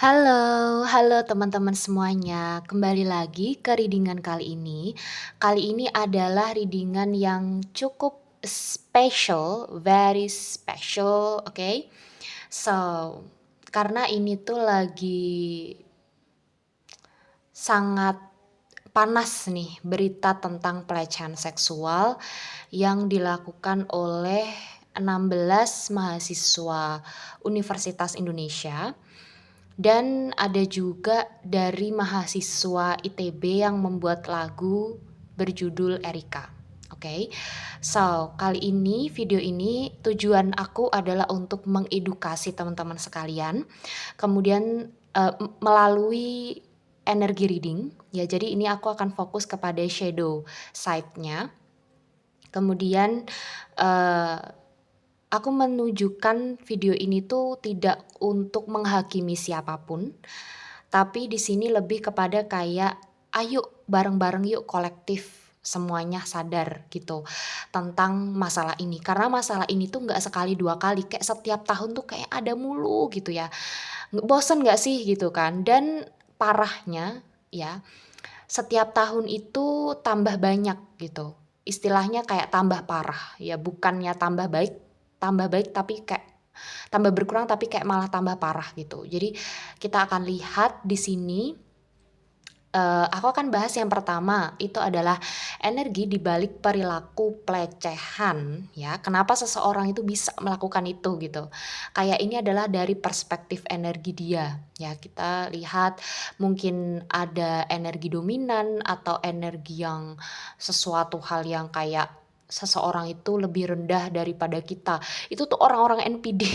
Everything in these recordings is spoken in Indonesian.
Halo teman-teman semuanya. Kembali lagi ke readingan kali ini. Kali ini adalah readingan yang cukup special, very special, oke. So, karena ini tuh lagi sangat panas nih berita tentang pelecehan seksual yang dilakukan oleh 16 mahasiswa Universitas Indonesia. Dan ada juga dari mahasiswa ITB yang membuat lagu berjudul Erika. Oke. So, kali ini video ini tujuan aku adalah untuk mengedukasi teman-teman sekalian. Kemudian melalui energi reading ya. Jadi ini aku akan fokus kepada shadow side-nya. Kemudian aku menunjukkan video ini tuh tidak untuk menghakimi siapapun, tapi di sini lebih kepada kayak, ayo bareng-bareng yuk kolektif semuanya sadar gitu tentang masalah ini. Karena masalah ini tuh nggak sekali 2 kali, kayak setiap tahun tuh kayak ada mulu gitu ya. Bosen nggak sih gitu kan? Dan parahnya ya, setiap tahun itu tambah banyak gitu. Istilahnya kayak tambah parah ya, bukannya tambah baik tapi kayak tambah berkurang tapi kayak malah tambah parah gitu. Jadi kita akan lihat di sini, aku akan bahas yang pertama, itu adalah energi di balik perilaku pelecehan ya. Kenapa seseorang itu bisa melakukan itu gitu. Kayak ini adalah dari perspektif energi dia ya. Kita lihat mungkin ada energi dominan atau energi yang sesuatu hal yang kayak seseorang itu lebih rendah daripada kita. Itu tuh orang-orang NPD.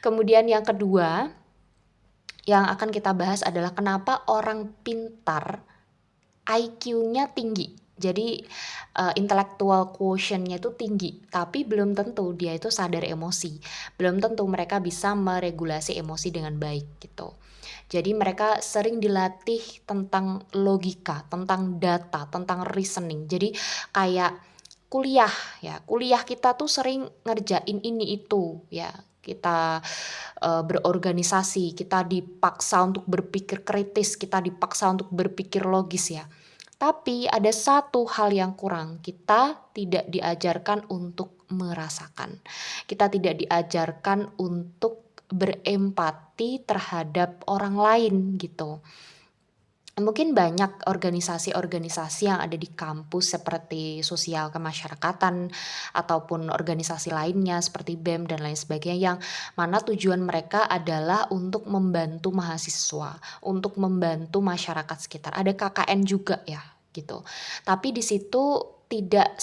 Kemudian yang kedua yang akan kita bahas adalah kenapa orang pintar IQ-nya tinggi. Jadi intellectual quotient-nya itu tinggi, tapi belum tentu dia itu sadar emosi. Belum tentu mereka bisa meregulasi emosi dengan baik gitu. Jadi mereka sering dilatih tentang logika, tentang data, tentang reasoning. Jadi kayak kuliah ya, kuliah kita tuh sering ngerjain ini itu ya. Kita berorganisasi, kita dipaksa untuk berpikir kritis, kita dipaksa untuk berpikir logis ya. Tapi ada satu hal yang kurang, kita tidak diajarkan untuk merasakan. Kita tidak diajarkan untuk berempati terhadap orang lain gitu. Mungkin banyak organisasi-organisasi yang ada di kampus seperti sosial kemasyarakatan ataupun organisasi lainnya seperti BEM dan lain sebagainya yang mana tujuan mereka adalah untuk membantu mahasiswa, untuk membantu masyarakat sekitar. Ada KKN juga ya gitu. Tapi di situ tidak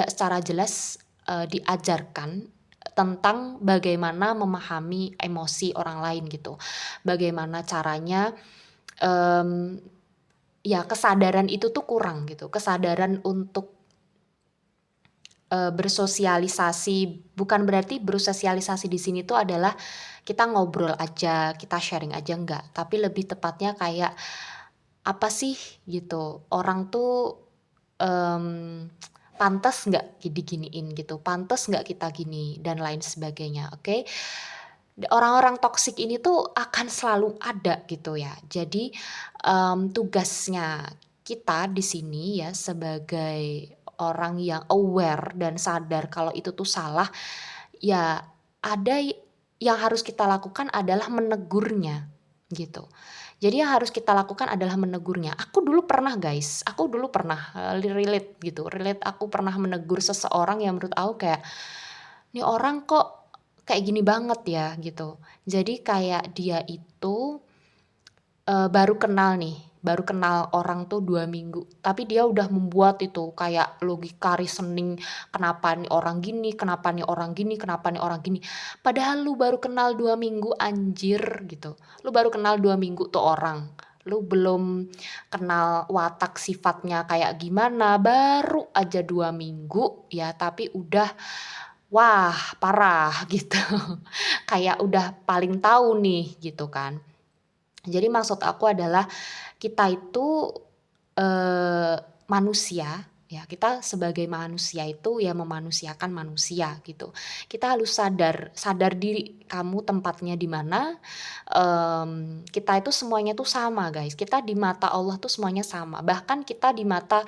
secara jelas diajarkan tentang bagaimana memahami emosi orang lain gitu. Bagaimana caranya ya kesadaran itu tuh kurang gitu, kesadaran untuk bersosialisasi, bukan berarti bersosialisasi di sini tuh adalah kita ngobrol aja, kita sharing aja, enggak. Tapi lebih tepatnya kayak, apa sih gitu, orang tuh, pantes nggak diginiin gitu, pantes nggak kita gini, dan lain sebagainya, oke. Orang-orang toksik ini tuh akan selalu ada gitu ya. Jadi, tugasnya kita di sini ya sebagai orang yang aware dan sadar kalau itu tuh salah, ya ada yang harus kita lakukan adalah menegurnya, gitu. Jadi yang harus kita lakukan adalah menegurnya. Aku dulu pernah guys, aku dulu pernah, relate gitu, aku pernah menegur seseorang yang menurut aku kayak, "Nih orang kok kayak gini banget ya?" Gitu. Jadi kayak dia itu baru kenal nih, baru kenal orang tuh 2 minggu, tapi dia udah membuat itu kayak logika reasoning, kenapa nih orang gini, kenapa nih orang gini, kenapa nih orang gini. Padahal lu baru kenal 2 minggu anjir gitu. Lu baru kenal 2 minggu tuh orang. Lu belum kenal watak sifatnya kayak gimana, baru aja 2 minggu ya, tapi udah wah parah gitu. Kayak udah paling tahu nih gitu kan. Jadi maksud aku adalah kita itu, eee, manusia ya. Kita sebagai manusia itu ya memanusiakan manusia gitu. Kita harus sadar diri kamu tempatnya di mana, kita itu semuanya tuh sama guys, kita di mata Allah tuh semuanya sama. Bahkan kita di mata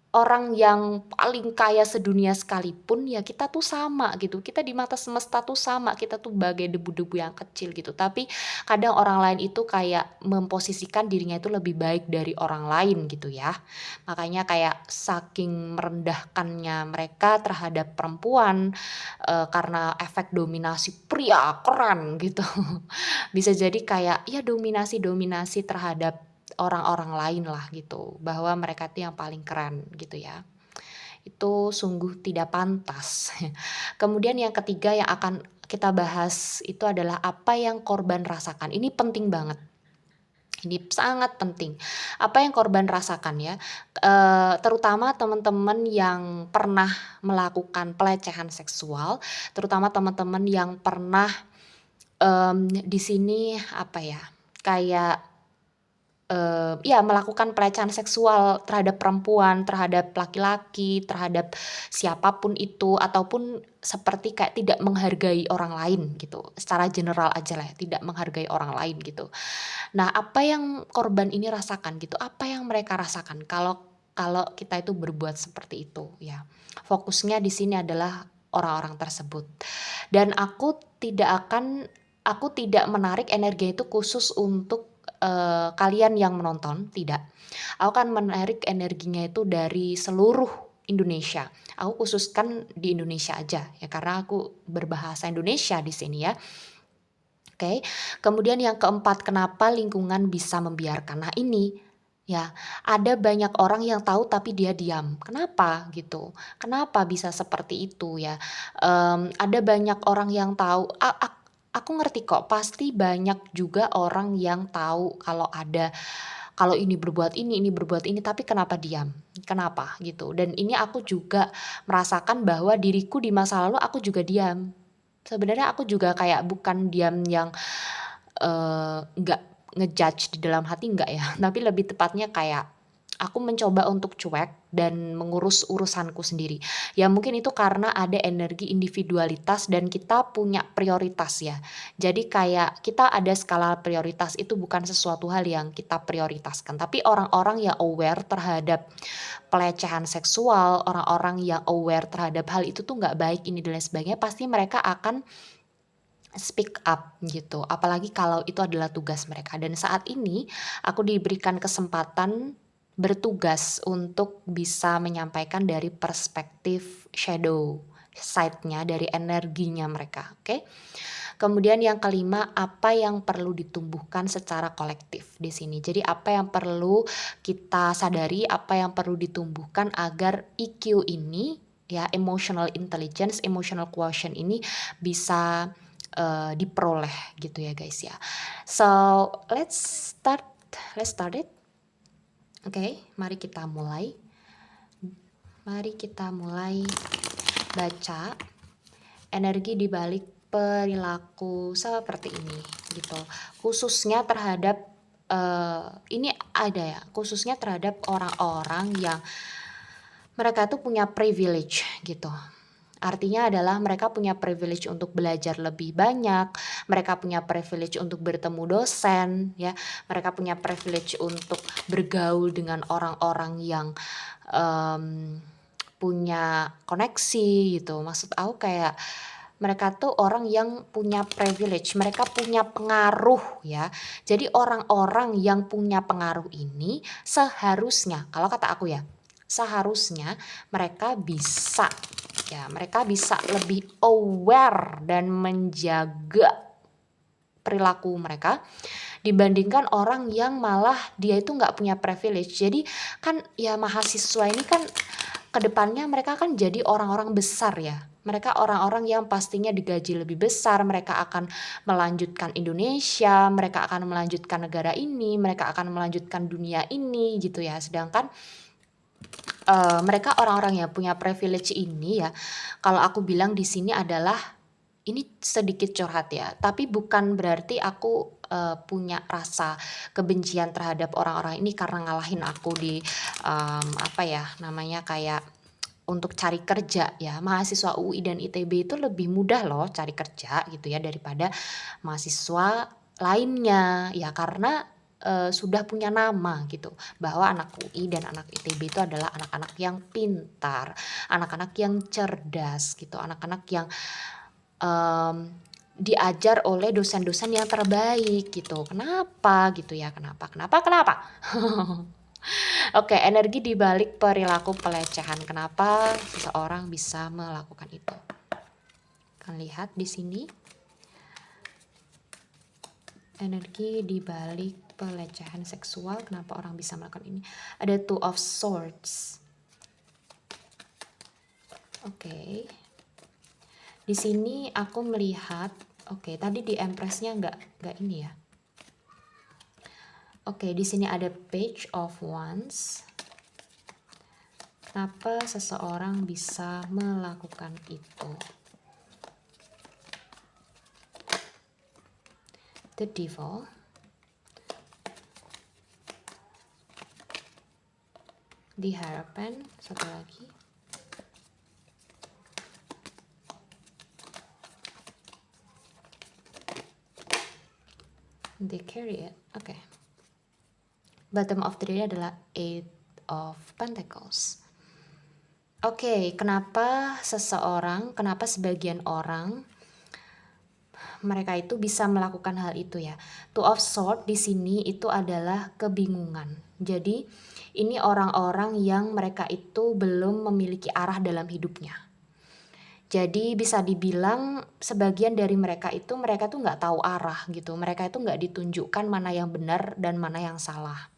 orang yang paling kaya sedunia sekalipun, ya kita tuh sama gitu. Kita di mata semesta tuh sama, kita tuh bagai debu-debu yang kecil gitu. Tapi kadang orang lain itu kayak memposisikan dirinya itu lebih baik dari orang lain gitu ya. Makanya kayak saking merendahkannya mereka terhadap perempuan, karena efek dominasi pria keren gitu. Bisa jadi kayak ya dominasi terhadap orang-orang lain lah gitu, bahwa mereka itu yang paling keren gitu ya. Itu sungguh tidak pantas. Kemudian yang ketiga yang akan kita bahas itu adalah apa yang korban rasakan. Ini penting banget. Ini sangat penting. Apa yang korban rasakan ya, terutama teman-teman yang pernah melakukan pelecehan seksual, terutama teman-teman yang pernah, di sini apa ya, kayak iya melakukan pelecehan seksual terhadap perempuan, terhadap laki-laki, terhadap siapapun itu, ataupun seperti kayak tidak menghargai orang lain gitu, secara general aja lah ya, tidak menghargai orang lain gitu. Nah, apa yang korban ini rasakan gitu, apa yang mereka rasakan kalau kalau kita itu berbuat seperti itu ya. Fokusnya di sini adalah orang-orang tersebut. Dan aku tidak menarik energi itu khusus untuk, kalian yang menonton, tidak. Aku akan menarik energinya itu dari seluruh Indonesia. Aku khususkan di Indonesia aja ya, karena aku berbahasa Indonesia di sini ya. Oke. Kemudian yang keempat, kenapa lingkungan bisa membiarkan? Nah ini, ya, ada banyak orang yang tahu tapi dia diam. Kenapa gitu? Kenapa bisa seperti itu ya? Ada banyak orang yang tahu, aku ngerti kok, pasti banyak juga orang yang tahu kalau ini berbuat ini, tapi kenapa diam? Kenapa gitu? Dan ini aku juga merasakan bahwa diriku di masa lalu aku juga diam. Sebenarnya aku juga kayak bukan diam yang, nggak ngejudge di dalam hati enggak ya, tapi lebih tepatnya kayak aku mencoba untuk cuek dan mengurus urusanku sendiri. Ya mungkin itu karena ada energi individualitas dan kita punya prioritas ya. Jadi kayak kita ada skala prioritas, itu bukan sesuatu hal yang kita prioritaskan, tapi orang-orang yang aware terhadap pelecehan seksual, orang-orang yang aware terhadap hal itu tuh nggak baik ini dan lain sebagainya, pasti mereka akan speak up gitu, apalagi kalau itu adalah tugas mereka. Dan saat ini aku diberikan kesempatan bertugas untuk bisa menyampaikan dari perspektif shadow side-nya, dari energinya mereka, oke. Kemudian yang kelima, apa yang perlu ditumbuhkan secara kolektif di sini. Jadi apa yang perlu kita sadari, apa yang perlu ditumbuhkan agar EQ ini ya, emotional intelligence, emotional quotient ini bisa diperoleh gitu ya guys ya. So let's start it. Oke, mari kita mulai. Mari kita mulai baca energi di balik perilaku seperti ini gitu. Khususnya terhadap ini ada ya, khususnya terhadap orang-orang yang mereka tuh punya privilege gitu. Artinya adalah mereka punya privilege untuk belajar lebih banyak, mereka punya privilege untuk bertemu dosen ya, mereka punya privilege untuk bergaul dengan orang-orang yang, punya koneksi gitu. Maksud aku kayak mereka tuh orang yang punya privilege, mereka punya pengaruh ya. Jadi orang-orang yang punya pengaruh ini seharusnya, kalau kata aku ya, seharusnya mereka bisa lebih aware dan menjaga perilaku mereka dibandingkan orang yang malah dia itu nggak punya privilege. Jadi kan ya mahasiswa ini kan kedepannya mereka kan jadi orang-orang besar ya. Mereka orang-orang yang pastinya digaji lebih besar, mereka akan melanjutkan Indonesia, mereka akan melanjutkan negara ini, mereka akan melanjutkan dunia ini gitu ya. Sedangkan mereka orang-orang yang punya privilege ini ya, kalau aku bilang di sini adalah ini sedikit curhat ya, tapi bukan berarti aku, punya rasa kebencian terhadap orang-orang ini karena ngalahin aku di, apa ya namanya, kayak untuk cari kerja ya. Mahasiswa UI dan ITB itu lebih mudah loh cari kerja gitu ya daripada mahasiswa lainnya. Ya karena, sudah punya nama gitu, bahwa anak UI dan anak ITB itu adalah anak-anak yang pintar, anak-anak yang cerdas gitu, anak-anak yang, diajar oleh dosen-dosen yang terbaik gitu. Kenapa gitu ya, kenapa? Oke, energi di balik perilaku pelecehan. Kenapa seseorang bisa melakukan itu? Kalian lihat di sini. Energi di balik pelecehan seksual, kenapa orang bisa melakukan ini? Ada Two of Swords. Oke. Di sini aku melihat, oke, tadi di Empress-nya nggak ini ya. Oke, di sini ada Page of Wands. Kenapa seseorang bisa melakukan itu? The Devil. The Hierophant, satu lagi. The Chariot, oke. Bottom of the deck adalah Eight of Pentacles. Oke, kenapa sebagian orang mereka itu bisa melakukan hal itu ya? Two of Swords di sini itu adalah kebingungan. Jadi ini orang-orang yang mereka itu belum memiliki arah dalam hidupnya. Jadi bisa dibilang sebagian dari mereka tuh nggak tahu arah gitu. Mereka itu nggak ditunjukkan mana yang benar dan mana yang salah.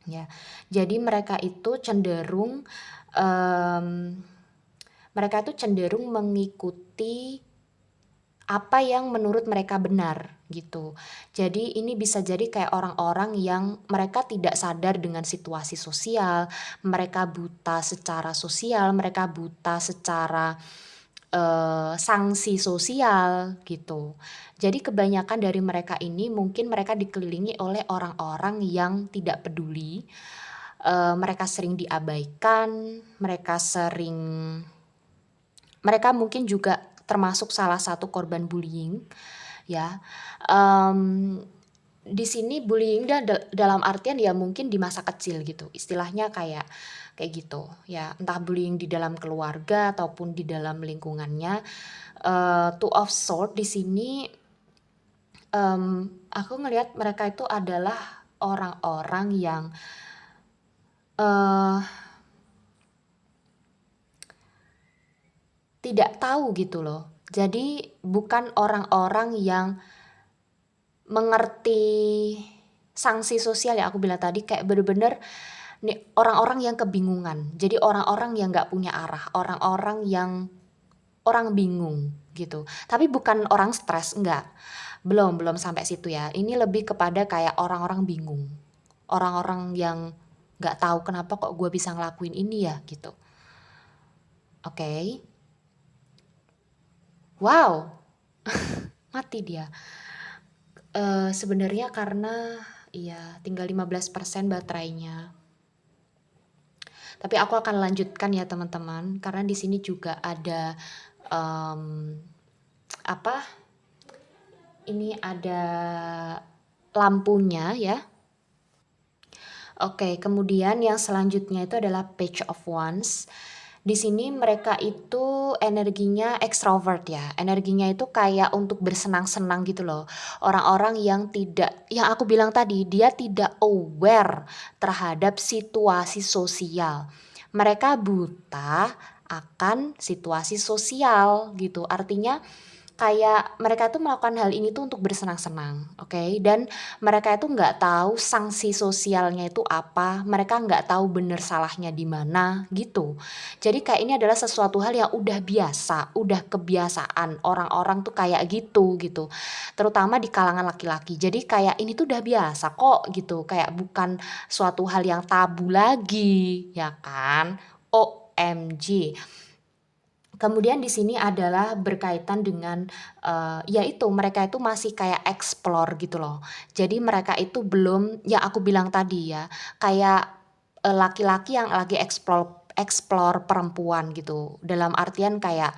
Ya, jadi mereka itu cenderung mengikuti apa yang menurut mereka benar gitu. Jadi ini bisa jadi kayak orang-orang yang mereka tidak sadar dengan situasi sosial, mereka buta secara sosial, mereka buta secara sanksi sosial gitu. Jadi kebanyakan dari mereka ini mungkin mereka dikelilingi oleh orang-orang yang tidak peduli, mereka sering diabaikan, mereka mungkin juga termasuk salah satu korban bullying ya. Di sini bullying dalam artian ya mungkin di masa kecil gitu, istilahnya kayak gitu ya, entah bullying di dalam keluarga ataupun di dalam lingkungannya. Two of Swords di sini, aku ngelihat mereka itu adalah orang-orang yang tidak tahu gitu loh. Jadi bukan orang-orang yang mengerti sanksi sosial ya, aku bilang tadi kayak bener-bener nih orang-orang yang kebingungan. Jadi orang-orang yang nggak punya arah, orang bingung gitu. Tapi bukan orang stres, enggak. Belum sampai situ ya. Ini lebih kepada kayak orang-orang bingung. Orang-orang yang nggak tahu kenapa kok gue bisa ngelakuin ini ya gitu. Oke. Wow. Mati dia. Sebenarnya karena iya tinggal 15% baterainya. Tapi aku akan lanjutkan ya teman-teman, karena di sini juga ada ini ada lampunya ya. Oke, kemudian yang selanjutnya itu adalah Page of Wands. Di sini mereka itu energinya extrovert ya. Energinya itu kayak untuk bersenang-senang gitu loh. Orang-orang yang aku bilang tadi, dia tidak aware terhadap situasi sosial. Mereka buta akan situasi sosial gitu. Artinya kayak mereka tuh melakukan hal ini tuh untuk bersenang-senang, oke? Dan mereka itu nggak tahu sanksi sosialnya itu apa, mereka nggak tahu bener salahnya di mana, gitu. Jadi kayak ini adalah sesuatu hal yang udah biasa, udah kebiasaan orang-orang tuh kayak gitu, gitu. Terutama di kalangan laki-laki. Jadi kayak ini tuh udah biasa kok gitu, kayak bukan suatu hal yang tabu lagi, ya kan? OMG. Kemudian di sini adalah berkaitan dengan, ya mereka itu masih kayak explore gitu loh. Jadi mereka itu belum yang aku bilang tadi ya, kayak, laki-laki yang lagi explore explore perempuan gitu. Dalam artian kayak,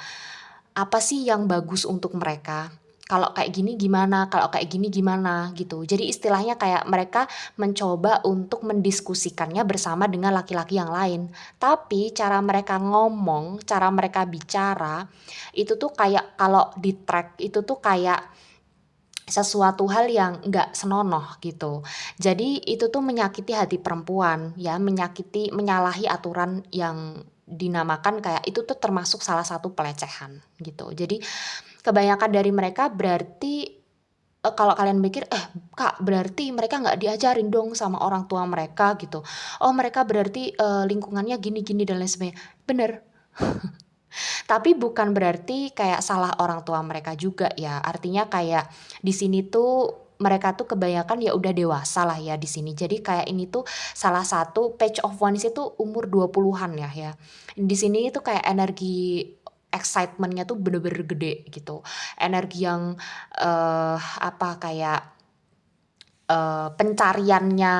apa sih yang bagus untuk mereka? Kalau kayak gini gimana kalau kayak gini gimana, gitu. Jadi istilahnya kayak mereka mencoba untuk mendiskusikannya bersama dengan laki-laki yang lain. Tapi cara mereka ngomong, cara mereka bicara, itu tuh kayak kalau di-track itu tuh kayak sesuatu hal yang nggak senonoh gitu. Jadi itu tuh menyakiti hati perempuan ya, menyalahi aturan yang dinamakan kayak itu tuh termasuk salah satu pelecehan gitu. Jadi kebanyakan dari mereka berarti, kalau kalian mikir, Kak berarti mereka nggak diajarin dong sama orang tua mereka gitu. Oh mereka berarti, lingkungannya gini gini dan lain sebagainya. Bener, tapi bukan berarti kayak salah orang tua mereka juga ya. Artinya kayak di sini tuh mereka tuh kebanyakan ya udah dewasa lah ya di sini. Jadi kayak ini tuh salah satu Page of Wands itu umur 20-an ya. Di sini itu kayak energi excitement-nya tuh bener-bener gede gitu. Energi yang, apa, kayak, pencariannya,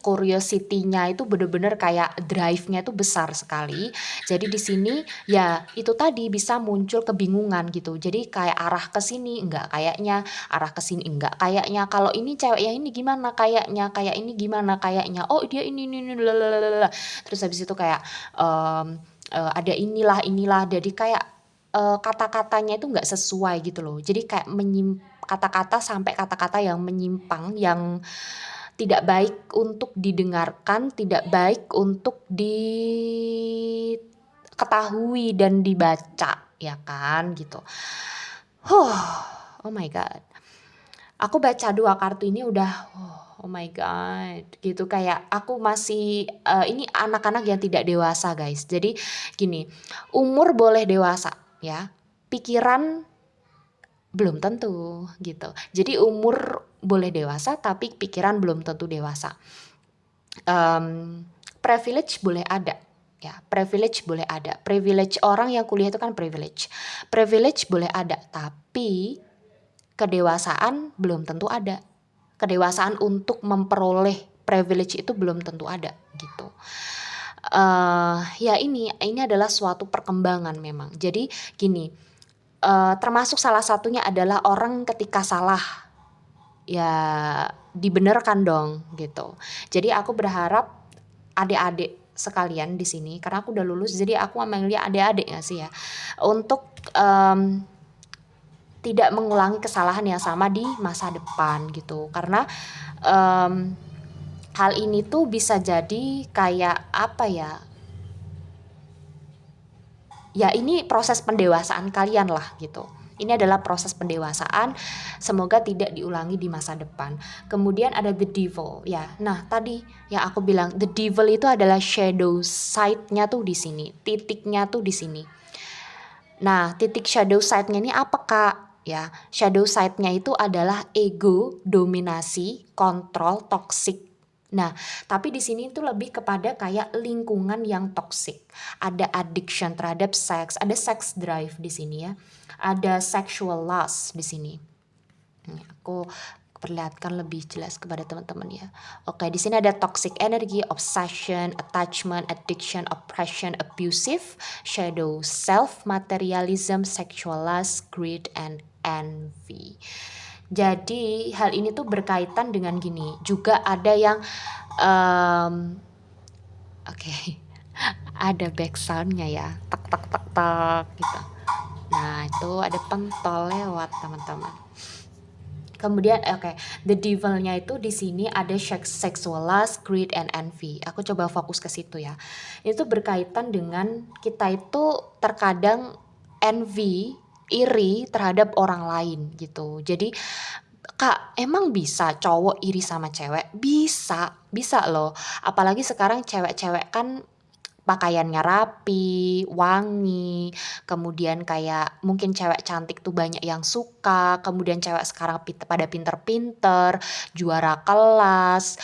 curiosity-nya itu bener-bener kayak drive-nya itu besar sekali. Jadi di sini ya itu tadi bisa muncul kebingungan gitu. Jadi kayak arah ke sini enggak kayaknya, arah ke sini enggak kayaknya, kalau ini cewek yang ini gimana kayaknya, kayak ini gimana kayaknya, oh dia ini terus habis itu kayak, mmm, ada inilah, jadi kayak, kata-katanya itu nggak sesuai gitu loh. Jadi kayak kata-kata sampai kata-kata yang menyimpang, yang tidak baik untuk didengarkan, tidak baik untuk diketahui dan dibaca, ya kan, gitu. Oh my god. Aku baca 2 kartu ini udah, oh my god, gitu. Kayak aku masih, ini anak-anak yang tidak dewasa, guys. Jadi gini, umur boleh dewasa ya, pikiran belum tentu, gitu. Jadi umur boleh dewasa, tapi pikiran belum tentu dewasa. Privilege boleh ada, ya, privilege boleh ada. Privilege orang yang kuliah itu kan privilege. Privilege boleh ada, tapi kedewasaan belum tentu ada. Kedewasaan untuk memperoleh privilege itu belum tentu ada, gitu. Ya ini adalah suatu perkembangan memang. Jadi gini, termasuk salah satunya adalah orang ketika salah, ya dibenarkan dong gitu. Jadi aku berharap adik-adik sekalian di sini, karena aku udah lulus jadi aku manggilnya adik-adik nggak sih ya, untuk, tidak mengulangi kesalahan yang sama di masa depan gitu. Karena, hal ini tuh bisa jadi kayak apa ya, ya ini proses pendewasaan kalian lah gitu. Ini adalah proses pendewasaan, semoga tidak diulangi di masa depan. Kemudian ada the devil ya. Nah, tadi yang aku bilang the devil itu adalah shadow side-nya tuh di sini, titiknya tuh di sini. Nah, titik shadow side-nya ini apa, Kak? Ya, shadow side-nya itu adalah ego, dominasi, kontrol, toxic. Nah, tapi di sini itu lebih kepada kayak lingkungan yang toxic. Ada addiction terhadap seks, ada sex drive di sini ya. Ada sexual lust di sini. Aku perlihatkan lebih jelas kepada teman-teman ya. Oke, di sini ada toxic energy, obsession, attachment, addiction, oppression, abusive, shadow self, materialism, sexual lust, greed, and envy. Jadi hal ini tuh berkaitan dengan gini. Juga ada yang oke, ada backsoundnya ya, tak tak tak tak gitu. Nah itu ada pentol lewat teman-teman. Kemudian the devil-nya itu di sini ada sexual lust, greed, and envy. Aku coba fokus ke situ ya. Itu berkaitan dengan kita itu terkadang envy, iri terhadap orang lain gitu. Jadi Kak, emang bisa cowok iri sama cewek? Bisa, bisa loh. Apalagi sekarang cewek-cewek kan pakaiannya rapi, wangi, kemudian kayak mungkin cewek cantik tuh banyak yang suka, kemudian cewek sekarang pada pinter-pinter, juara kelas,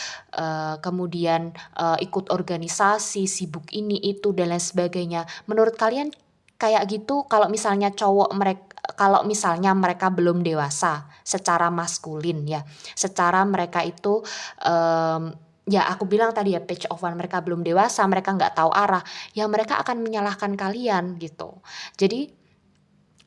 kemudian, ikut organisasi, sibuk ini itu dan lain sebagainya. Menurut kalian Kayak gitu kalau misalnya mereka belum dewasa secara maskulin ya, secara mereka itu, ya aku bilang tadi ya page of one mereka belum dewasa, mereka nggak tahu arah, ya mereka akan menyalahkan kalian gitu. Jadi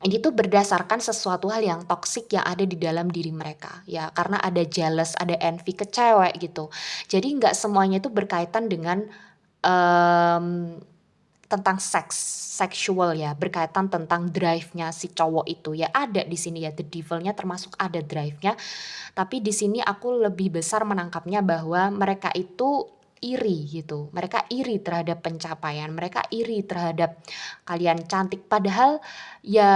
ini tuh berdasarkan sesuatu hal yang toksik yang ada di dalam diri mereka, ya karena ada jealous, ada envy ke cewek gitu. Jadi nggak semuanya itu berkaitan dengan, mmm tentang seksual ya, berkaitan tentang drive-nya si cowok itu, ya ada di sini ya, the devil-nya termasuk ada drive-nya, tapi di sini aku lebih besar menangkapnya bahwa mereka itu iri gitu, mereka iri terhadap pencapaian, mereka iri terhadap kalian cantik, padahal ya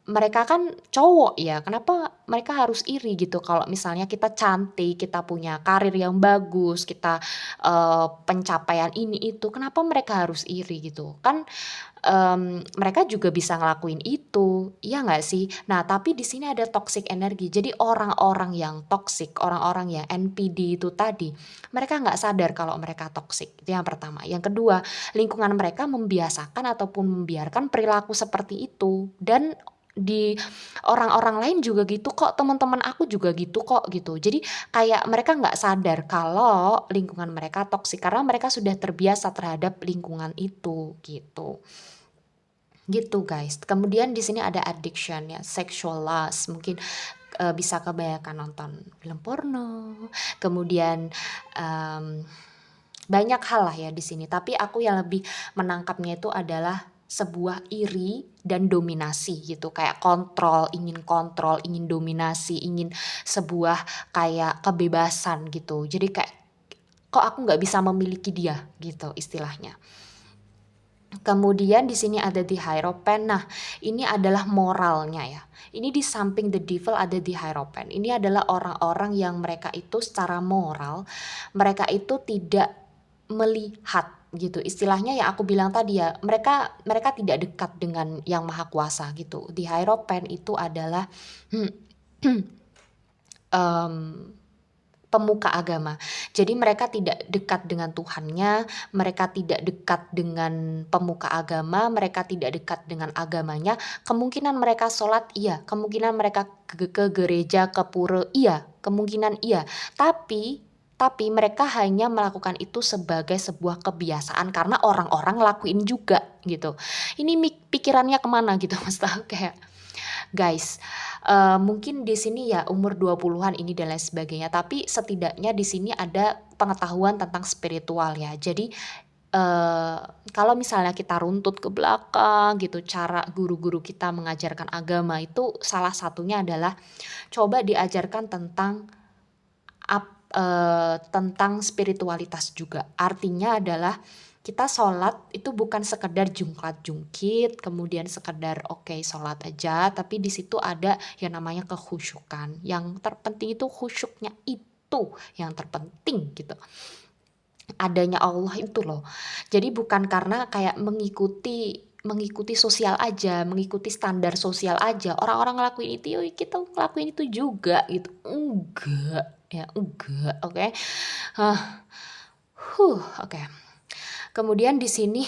mereka kan cowok ya, kenapa mereka harus iri gitu kalau misalnya kita cantik, kita punya karir yang bagus, kita, pencapaian ini itu, kenapa mereka harus iri gitu? Kan, mereka juga bisa ngelakuin itu, iya nggak sih? Nah, tapi di sini ada toxic energy, jadi orang-orang yang toxic, orang-orang yang NPD itu tadi, mereka nggak sadar kalau mereka toxic, itu yang pertama. Yang kedua, lingkungan mereka membiasakan ataupun membiarkan perilaku seperti itu, dan di orang-orang lain juga gitu kok, teman-teman aku juga gitu kok, gitu. Jadi kayak mereka nggak sadar kalau lingkungan mereka toksik, karena mereka sudah terbiasa terhadap lingkungan itu, gitu. Gitu guys. Kemudian di sini ada addiction ya, sexual lust, mungkin, bisa kebanyakan nonton film porno, kemudian, mmm, banyak hal lah ya di sini, tapi aku yang lebih menangkapnya itu adalah sebuah iri dan dominasi gitu, kayak kontrol, ingin dominasi, ingin sebuah kayak kebebasan gitu. Jadi kayak, "Kok aku nggak bisa memiliki dia?" Gitu istilahnya. Kemudian di sini ada di Hierophant. Nah, ini adalah moralnya ya. Ini di samping the devil ada di Hierophant. Ini adalah orang-orang yang mereka itu secara moral, mereka itu tidak melihat gitu. Istilahnya yang aku bilang tadi ya, mereka mereka tidak dekat dengan Yang Maha Kuasa gitu. Di Hierophant itu adalah mmm pemuka agama. Jadi mereka tidak dekat dengan Tuhannya, mereka tidak dekat dengan pemuka agama, mereka tidak dekat dengan agamanya. Kemungkinan mereka sholat iya, kemungkinan mereka ke gereja, ke pura iya, kemungkinan iya. Tapi mereka hanya melakukan itu sebagai sebuah kebiasaan karena orang-orang ngelakuin juga gitu. Ini pikirannya kemana gitu, maksud aku kayak, guys, mungkin di sini ya umur 20-an ini dan lain sebagainya, tapi setidaknya di sini ada pengetahuan tentang spiritual ya. Jadi, eee, kalau misalnya kita runtut ke belakang gitu, cara guru-guru kita mengajarkan agama itu salah satunya adalah coba diajarkan tentang spiritualitas juga. Artinya adalah kita sholat itu bukan sekedar jungkat-jungkit, kemudian sekedar oke sholat aja, tapi di situ ada yang namanya kekhusyukan. Yang terpenting itu khusyuknya itu yang terpenting gitu. Adanya Allah itu loh. Jadi bukan karena kayak mengikuti mengikuti sosial aja, mengikuti standar sosial aja, orang-orang ngelakuin itu, yuk kita ngelakuin itu juga gitu, enggak, ya enggak, oke. Hah, oke. Kemudian di sini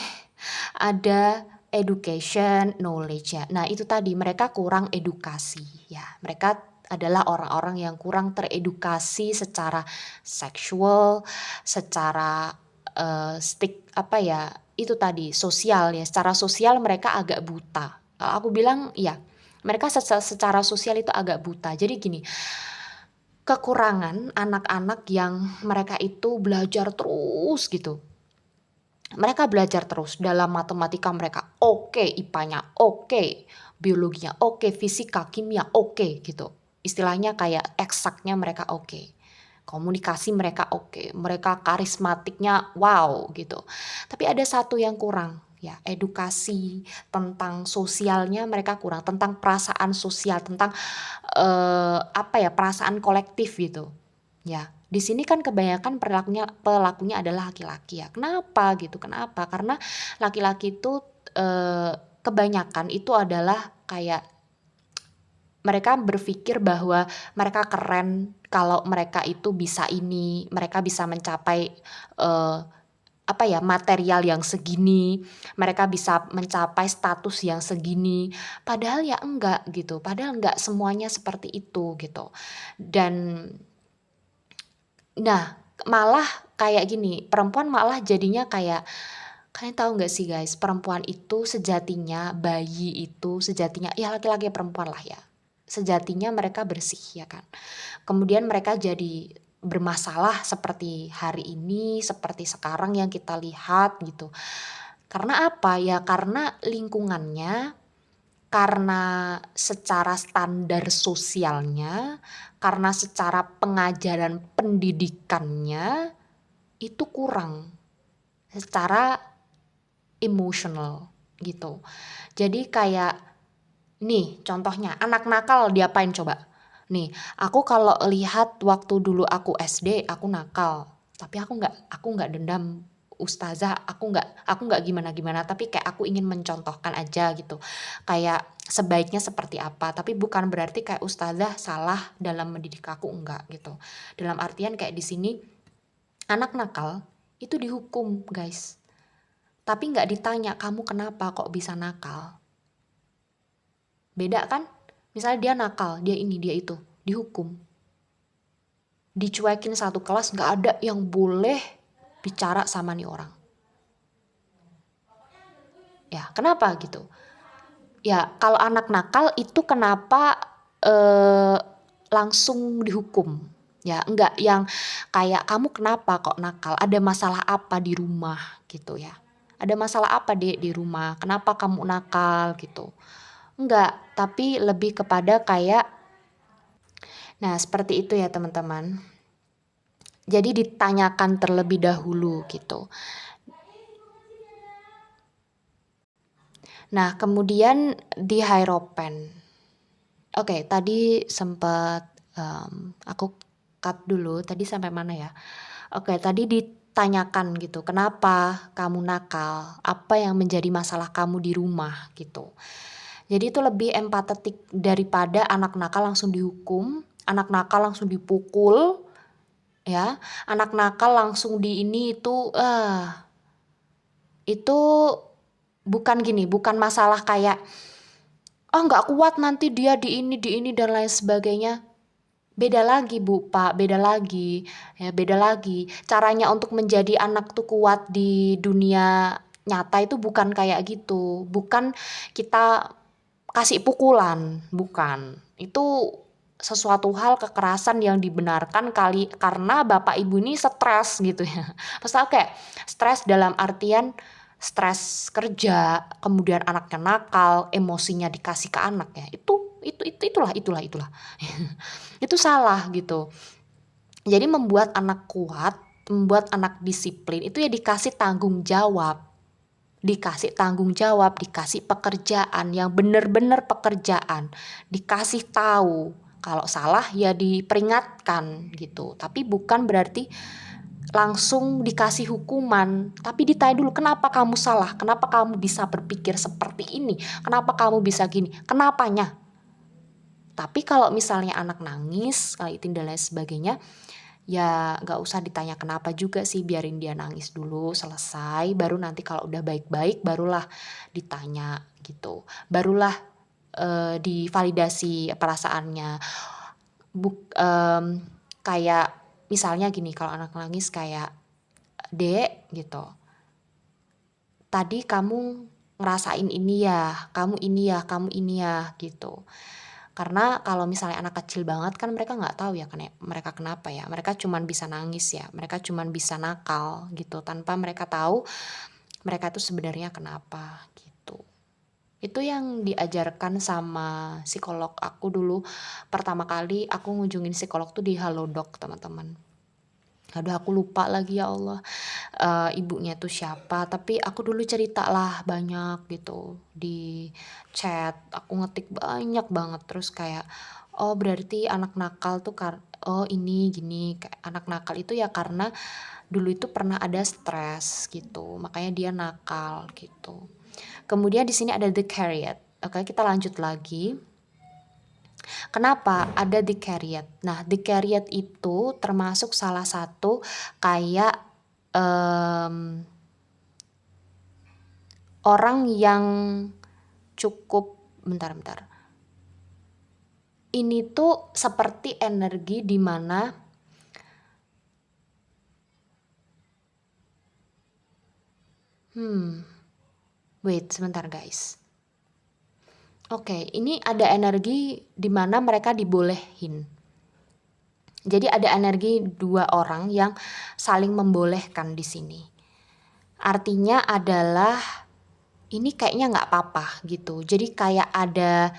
ada education, knowledge ya. Nah itu tadi mereka kurang edukasi ya, mereka adalah orang-orang yang kurang teredukasi secara seksual, secara, apa ya, itu tadi sosial ya, secara sosial mereka agak buta. Aku bilang iya, mereka secara sosial itu agak buta. Jadi gini, kekurangan anak-anak yang mereka itu belajar terus gitu. Mereka belajar terus, dalam matematika mereka oke, IPA-nya oke, biologinya oke, fisika, kimia oke gitu. Istilahnya kayak eksaknya mereka oke. Komunikasi mereka oke, mereka karismatiknya wow gitu. Tapi ada satu yang kurang, ya edukasi tentang sosialnya mereka kurang, tentang perasaan sosial, tentang, apa ya, perasaan kolektif gitu. Ya, di sini kan kebanyakan pelakunya adalah laki-laki ya. Kenapa gitu? Kenapa? Karena laki-laki itu, kebanyakan itu adalah kayak mereka berpikir bahwa mereka keren kalau mereka itu bisa ini, mereka bisa mencapai, eee apa ya, material yang segini, mereka bisa mencapai status yang segini, padahal ya enggak gitu, padahal enggak semuanya seperti itu gitu. Dan nah, malah kayak gini, perempuan malah jadinya kayak, kalian tahu nggak sih guys, perempuan itu sejatinya, bayi itu sejatinya, ya laki-laki perempuan lah ya, sejatinya mereka bersih ya kan. Kemudian mereka jadi bermasalah seperti hari ini, seperti sekarang yang kita lihat gitu. Karena apa? Ya karena lingkungannya, karena secara standar sosialnya, karena secara pengajaran pendidikannya itu kurang secara emosional gitu. Jadi kayak nih contohnya anak nakal diapain coba? Nih, aku kalau lihat waktu dulu aku SD aku nakal, tapi aku nggak dendam ustazah, aku nggak gimana-gimana, tapi kayak aku ingin mencontohkan aja gitu. Kayak sebaiknya seperti apa, tapi bukan berarti kayak ustazah salah dalam mendidik aku, enggak gitu. Dalam artian kayak di sini anak nakal itu dihukum, guys. Tapi nggak ditanya kamu kenapa kok bisa nakal. Beda kan? Misalnya dia nakal, dia ini, dia itu, dihukum. Dicuekin satu kelas, nggak ada yang boleh bicara sama nih orang. Ya, kenapa gitu? Ya, kalau anak nakal itu kenapa eh, langsung dihukum? Ya, enggak yang kayak kamu kenapa kok nakal? Ada masalah apa di rumah gitu ya? Ada masalah apa di rumah? Kenapa kamu nakal gitu? Enggak, tapi lebih kepada kayak, nah seperti itu ya teman-teman. Jadi ditanyakan terlebih dahulu gitu. Nah kemudian di Hierophant. Oke, tadi sempat aku cut dulu. Tadi sampai mana ya? Oke, tadi ditanyakan gitu, kenapa kamu nakal? Apa yang menjadi masalah kamu di rumah gitu. Jadi itu lebih empatetik daripada anak nakal langsung dihukum, anak nakal langsung dipukul, ya, anak nakal langsung di ini itu bukan gini, bukan masalah kayak, "Oh nggak kuat nanti dia di ini dan lain sebagainya." Beda lagi Bu, Pak, beda lagi, ya beda lagi. Caranya untuk menjadi anak tuh kuat di dunia nyata itu bukan kayak gitu, bukan kita kasih pukulan, bukan. Itu sesuatu hal kekerasan yang dibenarkan kali karena bapak ibu ini stres gitu ya. Maksudnya kayak stres dalam artian stres kerja, kemudian anaknya nakal, emosinya dikasih ke anak ya. Itulah. Itu salah gitu. Jadi membuat anak kuat, membuat anak disiplin itu ya dikasih tanggung jawab. Dikasih tanggung jawab, dikasih pekerjaan yang benar-benar pekerjaan, dikasih tahu kalau salah ya diperingatkan gitu. Tapi bukan berarti langsung dikasih hukuman, tapi ditanya dulu kenapa kamu salah, kenapa kamu bisa berpikir seperti ini, kenapa kamu bisa gini, kenapanya. Tapi kalau misalnya anak nangis, kayak itu dan lain sebagainya, ya nggak usah ditanya kenapa juga sih, biarin dia nangis dulu selesai, baru nanti kalau udah baik-baik barulah ditanya gitu. Barulah divalidasi perasaannya. Kayak misalnya gini, kalau anak nangis kayak, "Dek," gitu, "tadi kamu ngerasain ini ya, kamu ini ya, kamu ini ya," gitu. Karena kalau misalnya anak kecil banget kan mereka nggak tahu ya kan ya, mereka kenapa ya, mereka cuman bisa nangis ya, mereka cuman bisa nakal gitu, tanpa mereka tahu mereka itu sebenarnya kenapa gitu. Itu yang diajarkan sama psikolog aku dulu, pertama kali aku ngunjungin psikolog tuh di Halodoc teman-teman. Aduh aku lupa lagi ya Allah, ibunya tuh siapa, tapi aku dulu cerita lah banyak gitu di chat, aku ngetik banyak banget terus kayak, oh berarti anak nakal tuh oh ini gini, kayak anak nakal itu ya karena dulu itu pernah ada stres gitu, makanya dia nakal gitu. Kemudian di sini ada the Carriot. Oke, kita lanjut lagi. Kenapa ada the Carriot? Nah, the Carriot itu termasuk salah satu kayak orang yang cukup bentar. Ini tuh seperti energi di mana wait sebentar guys. Oke, ini ada energi di mana mereka dibolehin. Jadi ada energi dua orang yang saling membolehkan di sini. Artinya adalah ini kayaknya nggak apa-apa gitu. Jadi kayak ada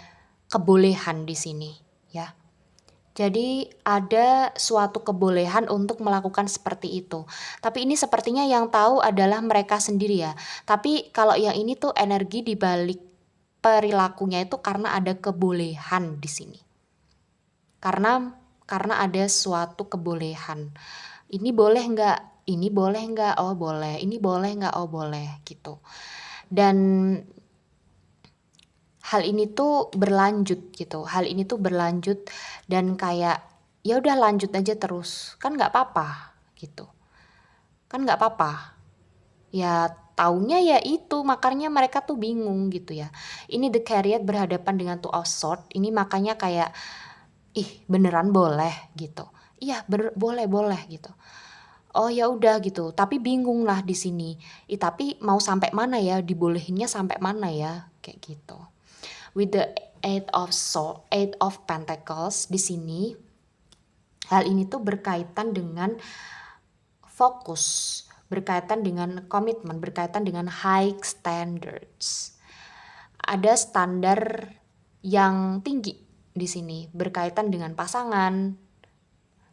kebolehan di sini, ya. Jadi ada suatu kebolehan untuk melakukan seperti itu. Tapi ini sepertinya yang tahu adalah mereka sendiri ya. Tapi kalau yang ini tuh energi di balik perilakunya itu karena ada kebolehan di sini. Karena ada suatu kebolehan. Ini boleh nggak? Ini boleh nggak? Oh boleh. Ini boleh nggak? Oh boleh gitu. Dan hal ini tuh berlanjut gitu. Hal ini tuh berlanjut dan kayak ya udah lanjut aja terus. Kan nggak apa-apa gitu. Kan nggak apa-apa. Ya taunya ya itu, makanya mereka tuh bingung gitu ya. Ini The Chariot berhadapan dengan Two of Swords. Ini makanya kayak ih beneran boleh gitu. Iya boleh gitu. Oh ya udah gitu, tapi bingung lah di sini. Tapi mau sampai mana ya? Dibolehinnya sampai mana ya? Kayak gitu. With the Eight of Pentacles di sini, hal ini tuh berkaitan dengan fokus, berkaitan dengan komitmen, berkaitan dengan high standards. Ada standar yang tinggi di sini, berkaitan dengan pasangan,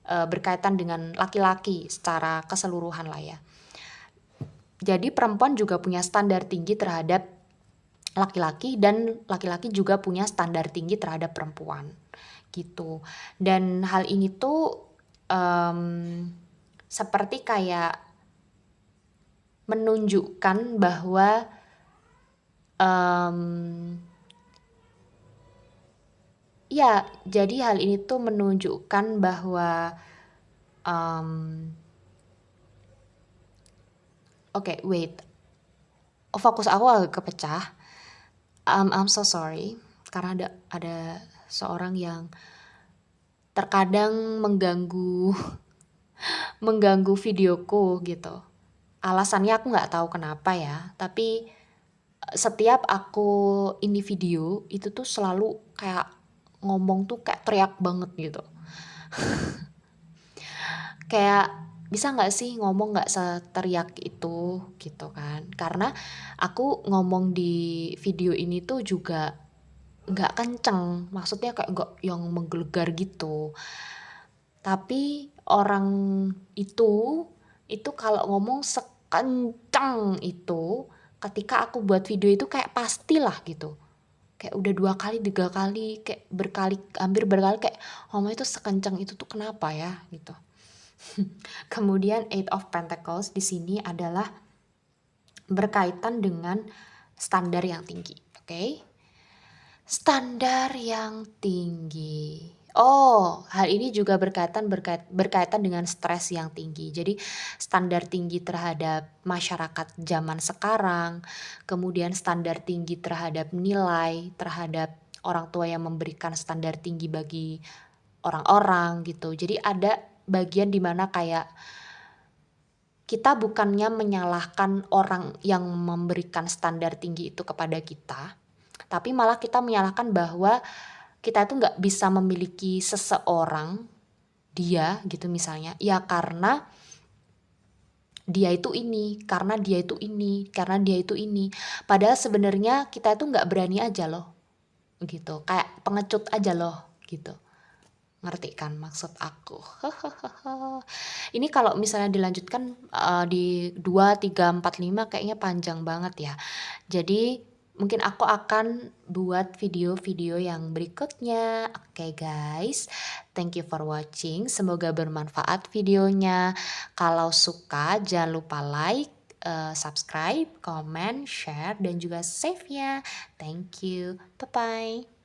berkaitan dengan laki-laki secara keseluruhan lah ya. Jadi perempuan juga punya standar tinggi terhadap laki-laki dan laki-laki juga punya standar tinggi terhadap perempuan gitu. Dan hal ini tuh seperti kayak menunjukkan bahwa ya jadi hal ini tuh menunjukkan bahwa oke, wait. Fokus aku agak kepecah. I'm so sorry karena ada seorang yang terkadang mengganggu videoku gitu. Alasannya aku nggak tahu kenapa ya, tapi setiap aku ini video itu tuh selalu kayak ngomong tuh kayak teriak banget gitu. Kayak bisa nggak sih ngomong nggak seteriak itu gitu kan? Karena aku ngomong di video ini tuh juga nggak kenceng, maksudnya kayak nggak yang menggelegar gitu. Tapi orang itu kalau ngomong sekenceng itu, ketika aku buat video itu kayak pastilah gitu. Kayak udah 2 kali, 3 kali, kayak hampir berkali kayak ngomong itu sekenceng itu tuh kenapa ya gitu. Kemudian Eight of Pentacles di sini adalah berkaitan dengan standar yang tinggi, oke? Standar yang tinggi. Oh, hal ini juga berkaitan dengan stres yang tinggi. Jadi standar tinggi terhadap masyarakat zaman sekarang, kemudian standar tinggi terhadap nilai, terhadap orang tua yang memberikan standar tinggi bagi orang-orang gitu. Jadi ada bagian dimana kayak kita bukannya menyalahkan orang yang memberikan standar tinggi itu kepada kita, tapi malah kita menyalahkan bahwa kita itu nggak bisa memiliki seseorang, dia gitu misalnya, ya karena dia itu ini, karena dia itu ini, karena dia itu ini. Padahal sebenarnya kita itu nggak berani aja loh, gitu. Kayak pengecut aja loh, gitu. Ngerti kan maksud aku? Ini kalau misalnya dilanjutkan di 2, 3, 4, 5 kayaknya panjang banget ya. Jadi mungkin aku akan buat video-video yang berikutnya. Oke guys, thank you for watching. Semoga bermanfaat videonya. Kalau suka jangan lupa like, subscribe, comment, share, dan juga save ya. Thank you. Bye-bye.